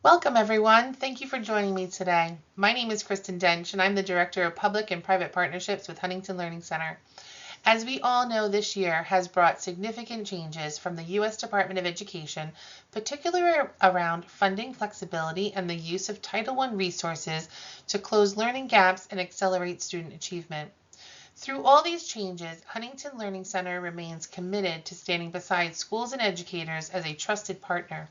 Welcome, everyone. Thank you for joining me today. My name is Kristen Dench, and I'm the Director of Public and Private Partnerships with Huntington Learning Center. As we all know, this year has brought significant changes from the U.S. Department of Education, particularly around funding flexibility and the use of Title I resources to close learning gaps and accelerate student achievement. Through all these changes, Huntington Learning Center remains committed to standing beside schools and educators as a trusted partner.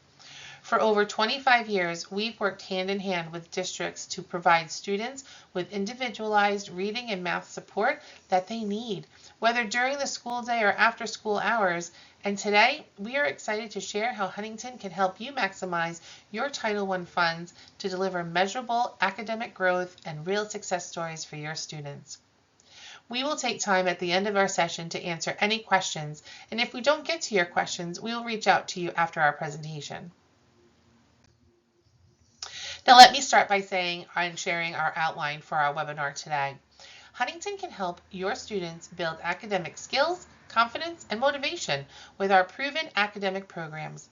For over 25 years, we've worked hand in hand with districts to provide students with individualized reading and math support that they need, whether during the school day or after school hours. And today, we are excited to share how Huntington can help you maximize your Title I funds to deliver measurable academic growth and real success stories for your students. We will take time at the end of our session to answer any questions, and if we don't get to your questions, we will reach out to you after our presentation. Now let me start by saying I'm sharing our outline for our webinar today. Huntington can help your students build academic skills, confidence, and motivation with our proven academic programs.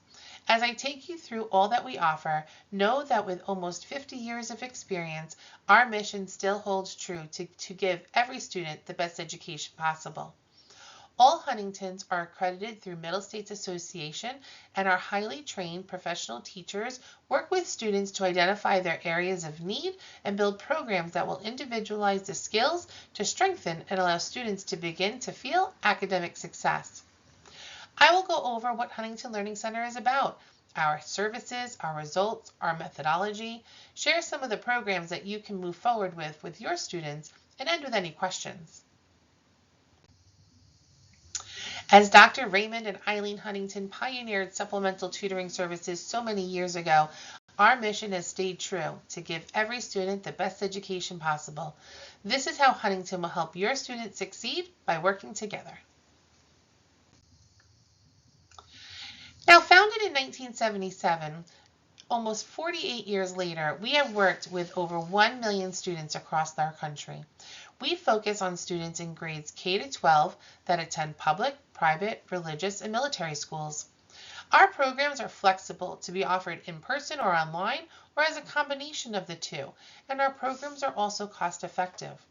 As I take you through all that we offer, know that with almost 50 years of experience, our mission still holds true to give every student the best education possible. All Huntingtons are accredited through Middle States Association, and our highly trained professional teachers work with students to identify their areas of need and build programs that will individualize the skills to strengthen and allow students to begin to feel academic success. I will go over what Huntington Learning Center is about, our services, our results, our methodology, share some of the programs that you can move forward with your students, and end with any questions. As Dr. Raymond and Eileen Huntington pioneered supplemental tutoring services so many years ago, our mission has stayed true to give every student the best education possible. This is how Huntington will help your students succeed by working together. Now, founded in 1977, almost 48 years later, we have worked with over 1 million students across our country. We focus on students in grades K to 12 that attend public, private, religious, and military schools. Our programs are flexible to be offered in person or online, or as a combination of the two, and our programs are also cost effective.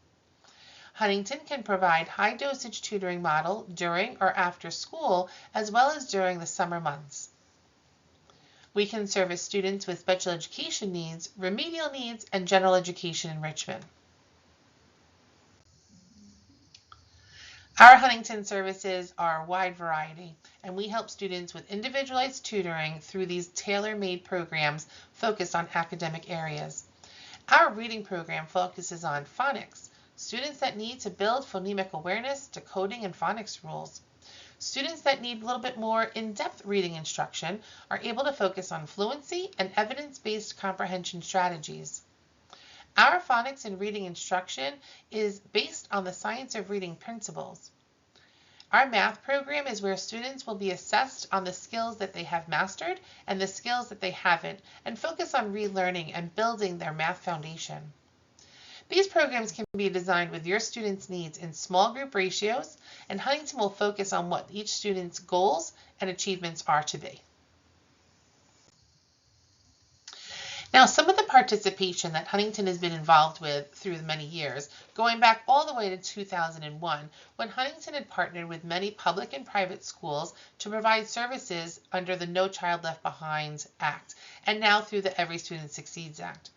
Huntington can provide high dosage tutoring model during or after school, as well as during the summer months. We can service students with special education needs, remedial needs, and general education enrichment. Our Huntington services are a wide variety, and we help students with individualized tutoring through these tailor-made programs focused on academic areas. Our reading program focuses on phonics, students that need to build phonemic awareness, decoding, and phonics rules. Students that need a little bit more in-depth reading instruction are able to focus on fluency and evidence-based comprehension strategies. Our phonics and reading instruction is based on the science of reading principles. Our math program is where students will be assessed on the skills that they have mastered and the skills that they haven't, and focus on relearning and building their math foundation. These programs can be designed with your students' needs in small group ratios, and Huntington will focus on what each student's goals and achievements are to be. Now, some of the participation that Huntington has been involved with through many years, going back all the way to 2001, when Huntington had partnered with many public and private schools to provide services under the No Child Left Behind Act, and now through the Every Student Succeeds Act.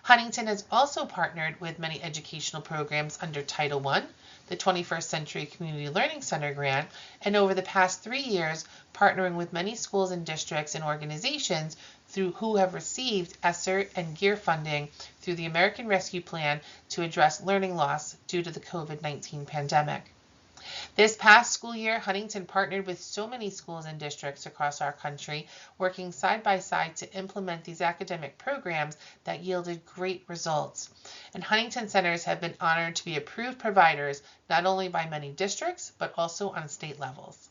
Huntington has also partnered with many educational programs under Title I, the 21st Century Community Learning Center grant, and over the past 3 years, partnering with many schools and districts and organizations who have received ESSER and GEAR funding through the American Rescue Plan to address learning loss due to the COVID-19 pandemic. This past school year, Huntington partnered with so many schools and districts across our country, working side by side to implement these academic programs that yielded great results. And Huntington centers have been honored to be approved providers not only by many districts, but also on state levels.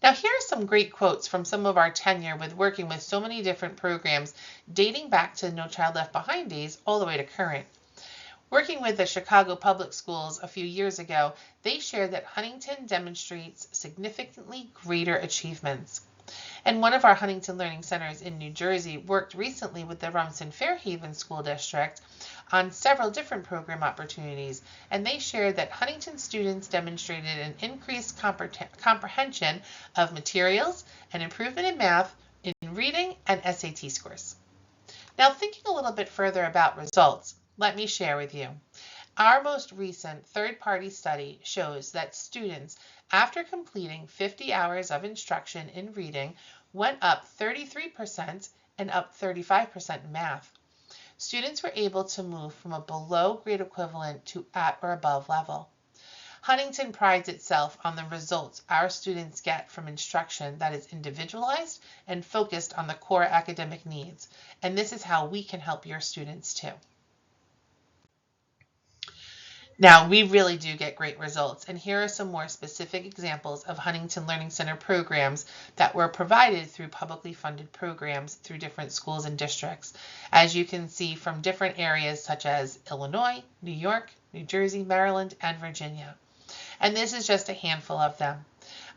Now, here are some great quotes from some of our tenure with working with so many different programs dating back to No Child Left Behind days all the way to current. Working with the Chicago Public Schools a few years ago, they shared that Huntington demonstrates significantly greater achievements. And one of our Huntington Learning Centers in New Jersey worked recently with the Rumson-Fairhaven School District on several different program opportunities, and they shared that Huntington students demonstrated an increased comprehension of materials, an improvement in math, in reading, and SAT scores. Now, thinking a little bit further about results, let me share with you. Our most recent third-party study shows that students, after completing 50 hours of instruction in reading, went up 33% and up 35% in math. Students were able to move from a below grade equivalent to at or above level. Huntington prides itself on the results our students get from instruction that is individualized and focused on the core academic needs, and this is how we can help your students too. Now, we really do get great results, and here are some more specific examples of Huntington Learning Center programs that were provided through publicly funded programs through different schools and districts, as you can see from different areas such as Illinois, New York, New Jersey, Maryland, and Virginia. And this is just a handful of them.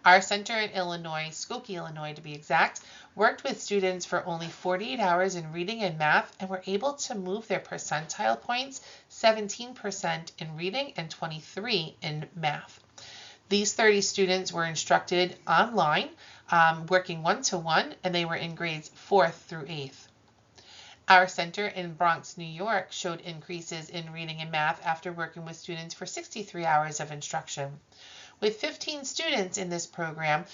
Our center in Illinois, Skokie, Illinois to be exact, worked with students for only 48 hours in reading and math and were able to move their percentile points 17% in reading and 23% in math. These 30 students were instructed online, working one-to-one, and they were in grades 4th through 8th. Our center in Bronx, New York showed increases in reading and math after working with students for 63 hours of instruction. With 15 students in this program,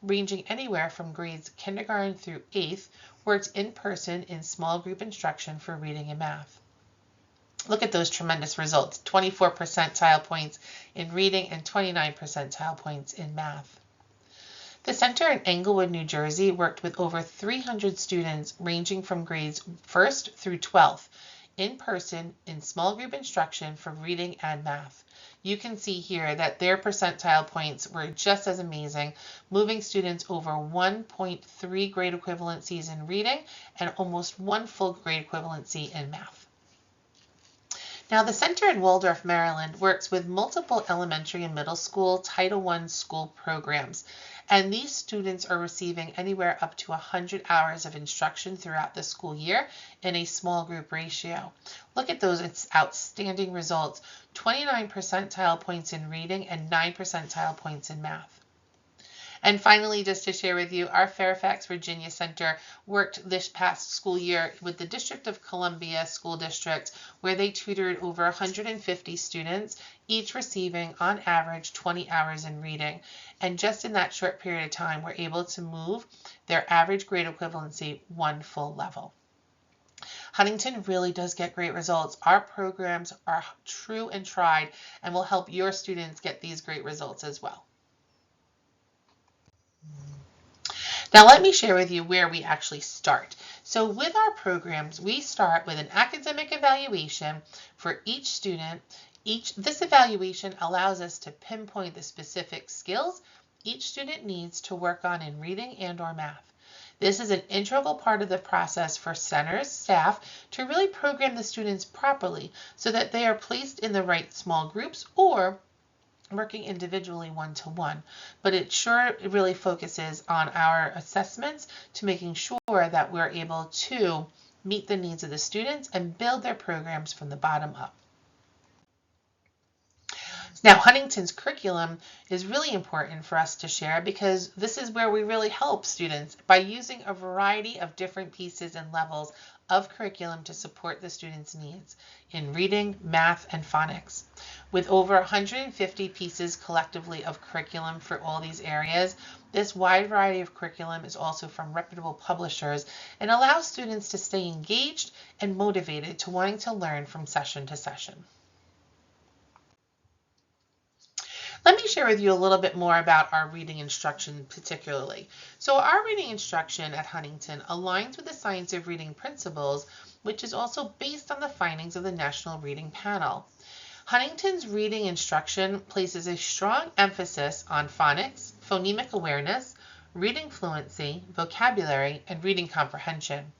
ranging anywhere from grades kindergarten through 8th, worked in person in small group instruction for reading and math. Look at those tremendous results, 24 percentile points in reading and 29 percentile points in math. The center in Englewood, New Jersey worked with over 300 students ranging from grades 1st through 12th in person in small group instruction for reading and math. You can see here that their percentile points were just as amazing, moving students over 1.3 grade equivalencies in reading and almost 1 full grade equivalency in math. Now, the center in Waldorf, Maryland works with multiple elementary and middle school Title I school programs, and these students are receiving anywhere up to 100 hours of instruction throughout the school year in a small group ratio. Look at those outstanding results, 29 percentile points in reading and 9 percentile points in math. And finally, just to share with you, our Fairfax, Virginia Center worked this past school year with the District of Columbia School District, where they tutored over 150 students, each receiving on average 20 hours in reading. And just in that short period of time, were able to move their average grade equivalency 1 full level. Huntington really does get great results. Our programs are true and tried and will help your students get these great results as well. Now let me share with you where we actually start. So with our programs, we start with an academic evaluation for each student. This evaluation allows us to pinpoint the specific skills each student needs to work on in reading and/or math. This is an integral part of the process for centers, staff, to really program the students properly so that they are placed in the right small groups or working individually one-to-one, but it really focuses on our assessments to making sure that we're able to meet the needs of the students and build their programs from the bottom up. Now, Huntington's curriculum is really important for us to share because this is where we really help students by using a variety of different pieces and levels of curriculum to support the students' needs in reading, math, and phonics. With over 150 pieces collectively of curriculum for all these areas, this wide variety of curriculum is also from reputable publishers and allows students to stay engaged and motivated to wanting to learn from session to session. Let me share with you a little bit more about our reading instruction particularly. So our reading instruction at Huntington aligns with the Science of Reading principles, which is also based on the findings of the National Reading Panel. Huntington's reading instruction places a strong emphasis on phonics, phonemic awareness, reading fluency, vocabulary, and reading comprehension.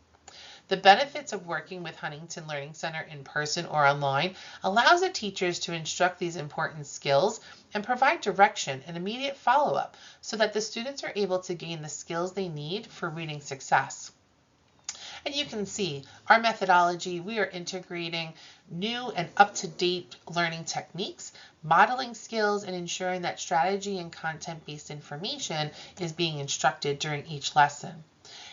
The benefits of working with Huntington Learning Center in person or online allows the teachers to instruct these important skills and provide direction and immediate follow-up so that the students are able to gain the skills they need for reading success. And you can see our methodology, we are integrating new and up-to-date learning techniques, modeling skills, and ensuring that strategy and content-based information is being instructed during each lesson.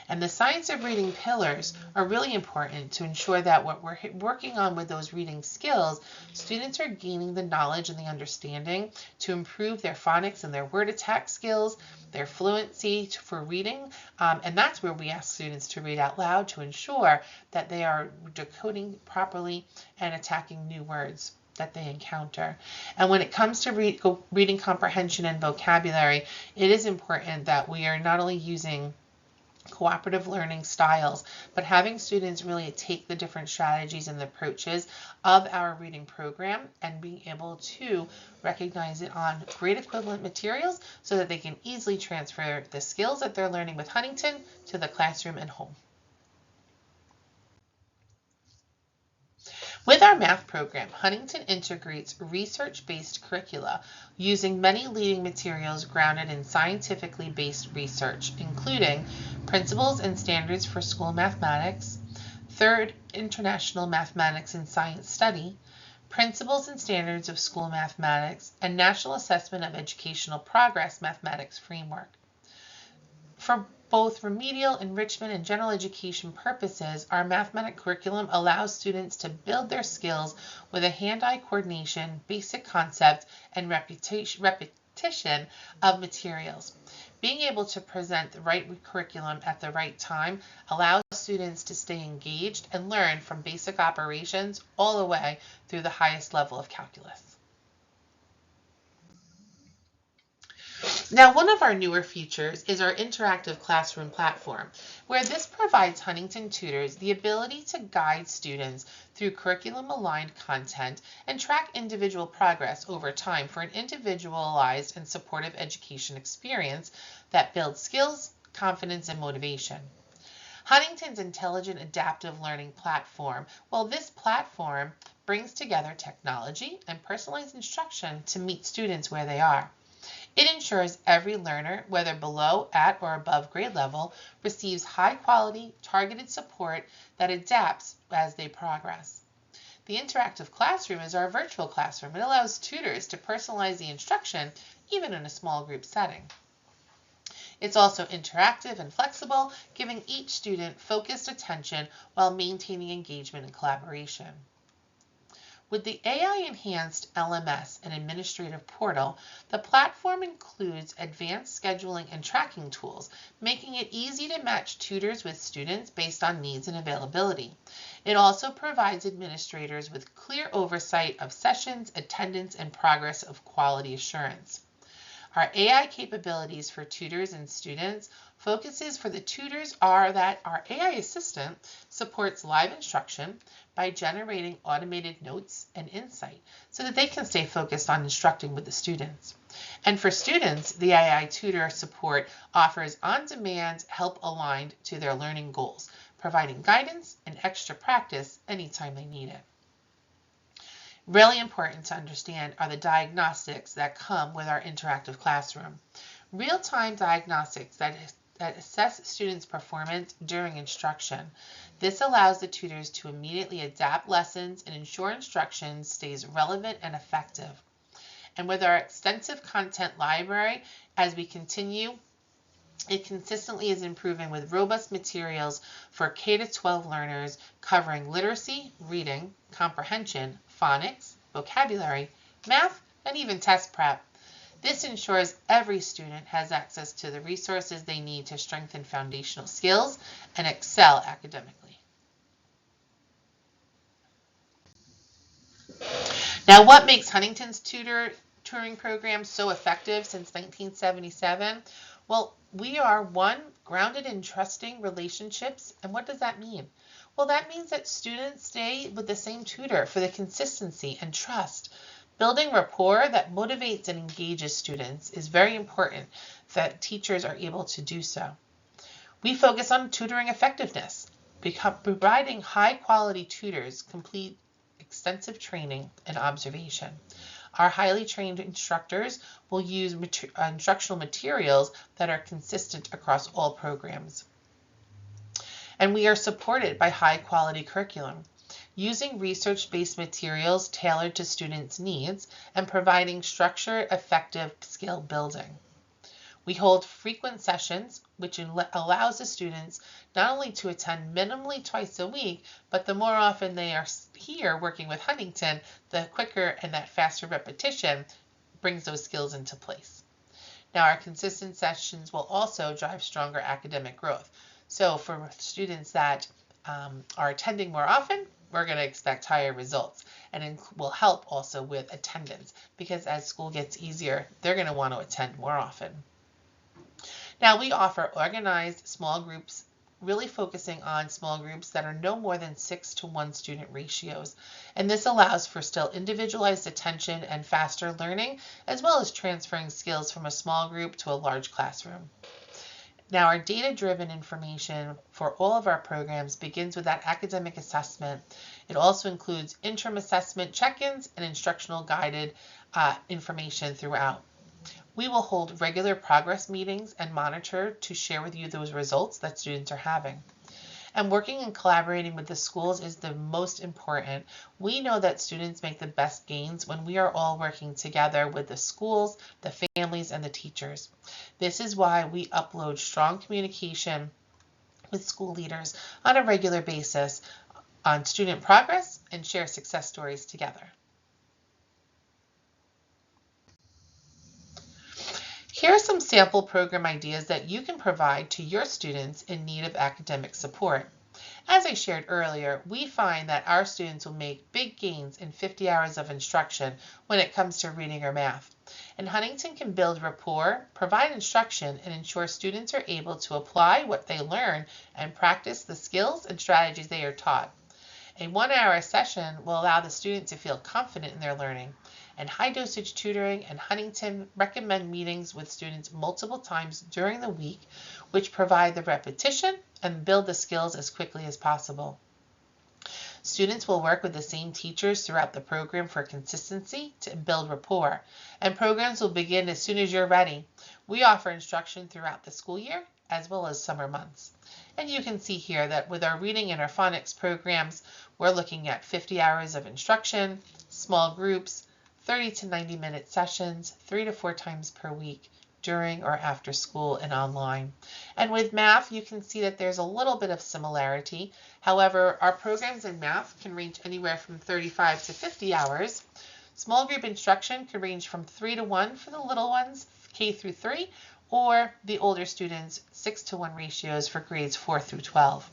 And the science of reading pillars are really important to ensure that what we're working on with those reading skills, students are gaining the knowledge and the understanding to improve their phonics and their word attack skills, their fluency for reading, and that's where we ask students to read out loud to ensure that they are decoding properly and attacking new words that they encounter. And when it comes to reading comprehension and vocabulary, it is important that we are not only using cooperative learning styles, but having students really take the different strategies and approaches of our reading program and being able to recognize it on grade equivalent materials so that they can easily transfer the skills that they're learning with Huntington to the classroom and home. With our math program, Huntington integrates research-based curricula using many leading materials grounded in scientifically based research, including Principles and Standards for School Mathematics, Third International Mathematics and Science Study, Principles and Standards of School Mathematics, and National Assessment of Educational Progress Mathematics Framework. For both remedial, enrichment, and general education purposes, our mathematics curriculum allows students to build their skills with a hand-eye coordination, basic concept, and repetition of materials. Being able to present the right curriculum at the right time allows students to stay engaged and learn from basic operations all the way through the highest level of calculus. Now, one of our newer features is our interactive classroom platform, where this provides Huntington tutors the ability to guide students through curriculum-aligned content and track individual progress over time for an individualized and supportive education experience that builds skills, confidence, and motivation. Huntington's Intelligent Adaptive Learning Platform, well, this platform brings together technology and personalized instruction to meet students where they are. It ensures every learner, whether below, at, or above grade level, receives high-quality, targeted support that adapts as they progress. The interactive classroom is our virtual classroom. It allows tutors to personalize the instruction, even in a small group setting. It's also interactive and flexible, giving each student focused attention while maintaining engagement and collaboration. With the AI-enhanced LMS and administrative portal, the platform includes advanced scheduling and tracking tools, making it easy to match tutors with students based on needs and availability. It also provides administrators with clear oversight of sessions, attendance, and progress of quality assurance. Our AI capabilities for tutors and students focuses for the tutors are that our AI assistant supports live instruction by generating automated notes and insight so that they can stay focused on instructing with the students. And for students, the AI tutor support offers on-demand help aligned to their learning goals, providing guidance and extra practice anytime they need it. Really important to understand are the diagnostics that come with our interactive classroom. Real-time diagnostics that assess students' performance during instruction. This allows the tutors to immediately adapt lessons and ensure instruction stays relevant and effective. And with our extensive content library, as we continue, it consistently is improving with robust materials for K-12 learners covering literacy, reading, comprehension, phonics, vocabulary, math, and even test prep. This ensures every student has access to the resources they need to strengthen foundational skills and excel academically. Now, what makes Huntington's tutoring program so effective since 1977? Well, we are one, grounded in trusting relationships. And what does that mean? Well, that means that students stay with the same tutor for the consistency and trust. Building rapport that motivates and engages students is very important that teachers are able to do so. We focus on tutoring effectiveness providing high-quality tutors complete extensive training and observation. Our highly trained instructors will use instructional materials that are consistent across all programs. And we are supported by high-quality curriculum, using research-based materials tailored to students' needs and providing structured, effective skill building. We hold frequent sessions, which allows the students not only to attend minimally twice a week, but the more often they are here working with Huntington, the quicker and that faster repetition brings those skills into place. Now, our consistent sessions will also drive stronger academic growth. So for students that are attending more often, we're going to expect higher results, and it will help also with attendance, because as school gets easier, they're going to want to attend more often. Now, we offer organized small groups, really focusing on small groups that are no more than 6-to-1 student ratios. And this allows for still individualized attention and faster learning, as well as transferring skills from a small group to a large classroom. Now, our data-driven information for all of our programs begins with that academic assessment. It also includes interim assessment check-ins and instructional guided information throughout. We will hold regular progress meetings and monitor to share with you those results that students are having. And working and collaborating with the schools is the most important. We know that students make the best gains when we are all working together with the schools, the families, and the teachers. This is why we upload strong communication with school leaders on a regular basis on student progress and share success stories together. Here are some sample program ideas that you can provide to your students in need of academic support. As I shared earlier, we find that our students will make big gains in 50 hours of instruction when it comes to reading or math. And Huntington can build rapport, provide instruction, and ensure students are able to apply what they learn and practice the skills and strategies they are taught. A 1-hour session will allow the student to feel confident in their learning. And high-dosage tutoring and Huntington recommend meetings with students multiple times during the week, which provide the repetition and build the skills as quickly as possible. Students will work with the same teachers throughout the program for consistency to build rapport, and programs will begin as soon as you're ready. We offer instruction throughout the school year as well as summer months. And you can see here that with our reading and our phonics programs, we're looking at 50 hours of instruction, small groups, 30 to 90 minute sessions, 3 to 4 times per week during or after school and online. And with math, you can see that there's a little bit of similarity. However, our programs in math can range anywhere from 35 to 50 hours. Small group instruction can range from 3-to-1 for the little ones, K through 3, or the older students, 6-to-1 ratios for grades 4 through 12.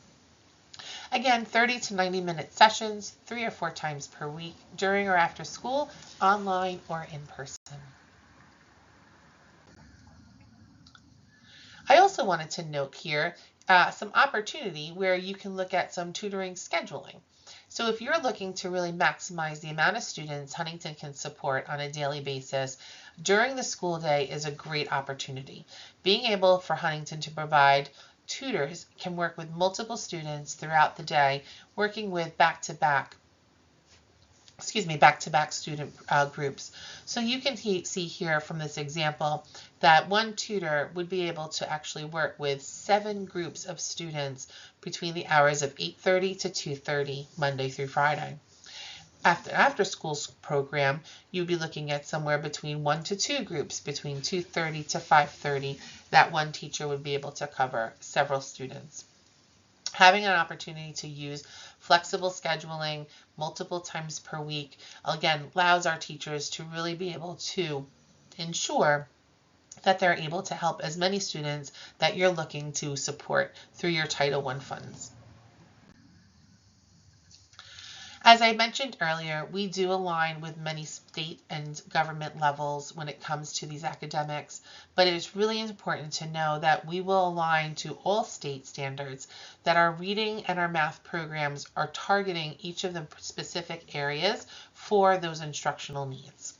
Again, 30 to 90 minute sessions, 3 or 4 times per week, during or after school, online or in person. I also wanted to note here some opportunity where you can look at some tutoring scheduling. So if you're looking to really maximize the amount of students Huntington can support on a daily basis, during the school day is a great opportunity. Being able for Huntington to provide tutors can work with multiple students throughout the day, working with back-to-back student groups. So you can see here from this example that one tutor would be able to actually work with 7 groups of students between the hours of 8:30 to 2:30, Monday through Friday. After school program, you'd be looking at somewhere between 1 to 2 groups between 2:30 to 5:30 that one teacher would be able to cover several students. Having an opportunity to use flexible scheduling multiple times per week, again, allows our teachers to really be able to ensure that they're able to help as many students that you're looking to support through your Title I funds. As I mentioned earlier, we do align with many state and government levels when it comes to these academics, but it is really important to know that we will align to all state standards, that our reading and our math programs are targeting each of the specific areas for those instructional needs.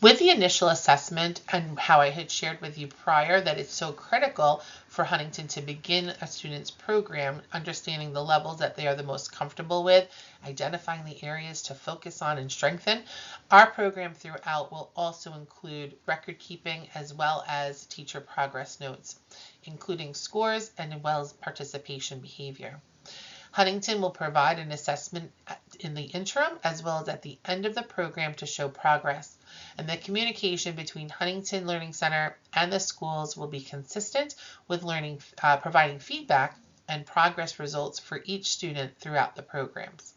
With the initial assessment and how I had shared with you prior that it's so critical for Huntington to begin a student's program, understanding the levels that they are the most comfortable with, identifying the areas to focus on and strengthen, our program throughout will also include record keeping as well as teacher progress notes, including scores and as well as participation behavior. Huntington will provide an assessment in the interim as well as at the end of the program to show progress. And the communication between Huntington Learning Center and the schools will be consistent with providing feedback and progress results for each student throughout the programs.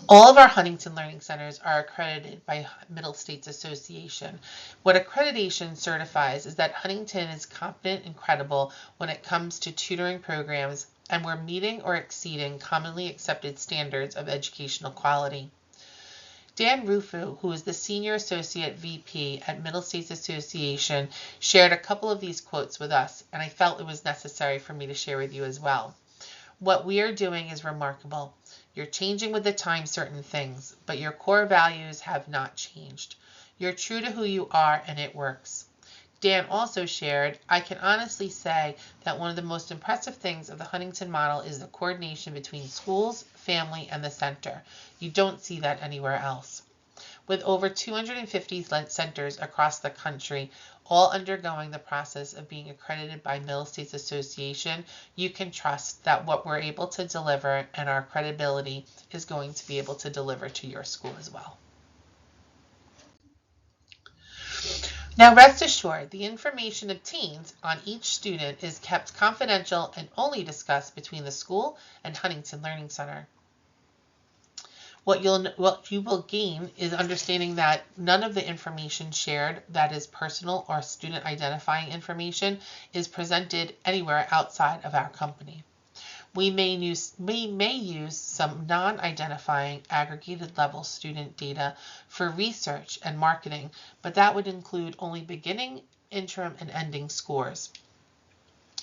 All of our Huntington Learning Centers are accredited by Middle States Association. What accreditation certifies is that Huntington is competent and credible when it comes to tutoring programs, and we're meeting or exceeding commonly accepted standards of educational quality. Dan Rufu, who is the Senior Associate VP at Middle States Association, shared a couple of these quotes with us, and I felt it was necessary for me to share with you as well. What we are doing is remarkable. You're changing with the time certain things, but your core values have not changed. You're true to who you are, and it works. Dan also shared, I can honestly say that one of the most impressive things of the Huntington model is the coordination between schools, family, and the center. You don't see that anywhere else. With over 250 centers across the country, all undergoing the process of being accredited by Middle States Association, you can trust that what we're able to deliver and our credibility is going to be able to deliver to your school as well. Now rest assured, the information obtained on each student is kept confidential and only discussed between the school and Huntington Learning Center. What you will gain is understanding that none of the information shared that is personal or student identifying information is presented anywhere outside of our company. We may use some non-identifying aggregated level student data for research and marketing, but that would include only beginning, interim, and ending scores.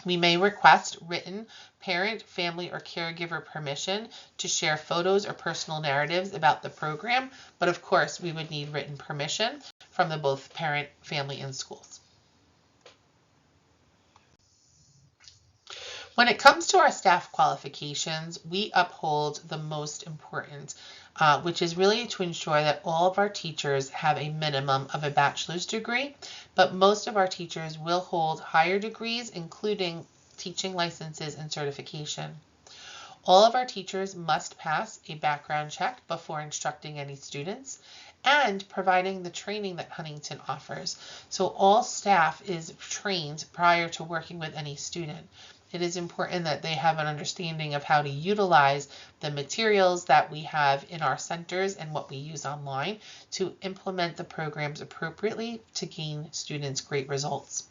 We may request written parent, family, or caregiver permission to share photos or personal narratives about the program, but of course we would need written permission from both parent, family, and schools. When it comes to our staff qualifications, we uphold the most important, which is really to ensure that all of our teachers have a minimum of a bachelor's degree, but most of our teachers will hold higher degrees, including teaching licenses and certification. All of our teachers must pass a background check before instructing any students and providing the training that Huntington offers. So all staff is trained prior to working with any student. It is important that they have an understanding of how to utilize the materials that we have in our centers and what we use online to implement the programs appropriately to gain students great results.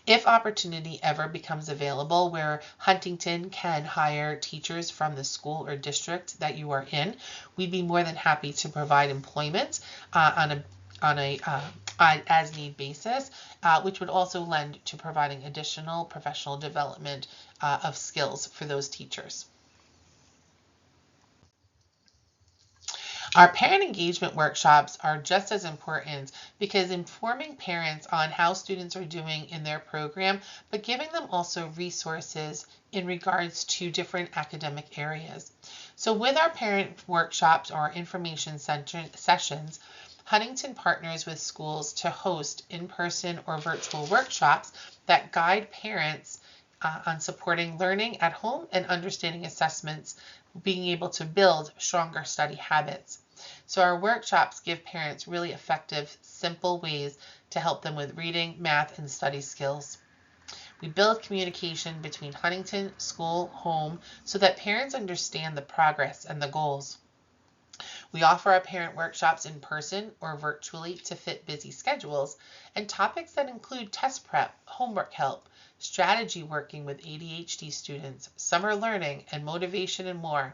If opportunity ever becomes available where Huntington can hire teachers from the school or district that you are in, we'd be more than happy to provide employment on a as-need basis, which would also lend to providing additional professional development of skills for those teachers. Our parent engagement workshops are just as important because informing parents on how students are doing in their program, but giving them also resources in regards to different academic areas. So with our parent workshops or information sessions, Huntington partners with schools to host in-person or virtual workshops that guide parents on supporting learning at home and understanding assessments, being able to build stronger study habits. So our workshops give parents really effective, simple ways to help them with reading, math, and study skills. We build communication between Huntington, school, home, so that parents understand the progress and the goals. We offer our parent workshops in person or virtually to fit busy schedules, and topics that include test prep, homework help, strategy working with ADHD students, summer learning, and motivation and more.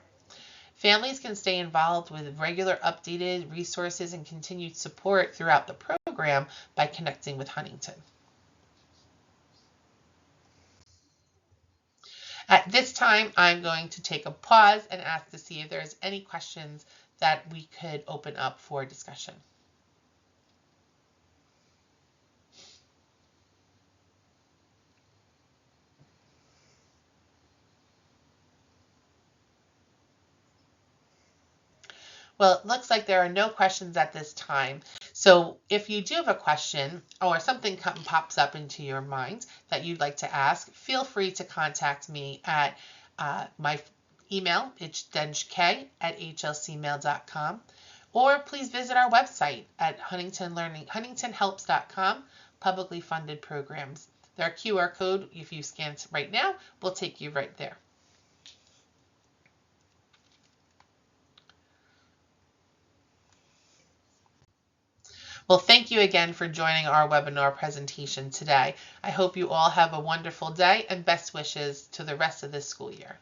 Families can stay involved with regular updated resources and continued support throughout the program by connecting with Huntington. At this time, I'm going to take a pause and ask to see if there's any questions that we could open up for discussion. Well, it looks like there are no questions at this time. So if you do have a question or something pops up into your mind that you'd like to ask, feel free to contact me at my email. It's denchk@hlcmail.com. Or please visit our website at huntingtonhelps.com, publicly funded programs. Their QR code, if you scan it right now, will take you right there. Well, thank you again for joining our webinar presentation today. I hope you all have a wonderful day and best wishes to the rest of this school year.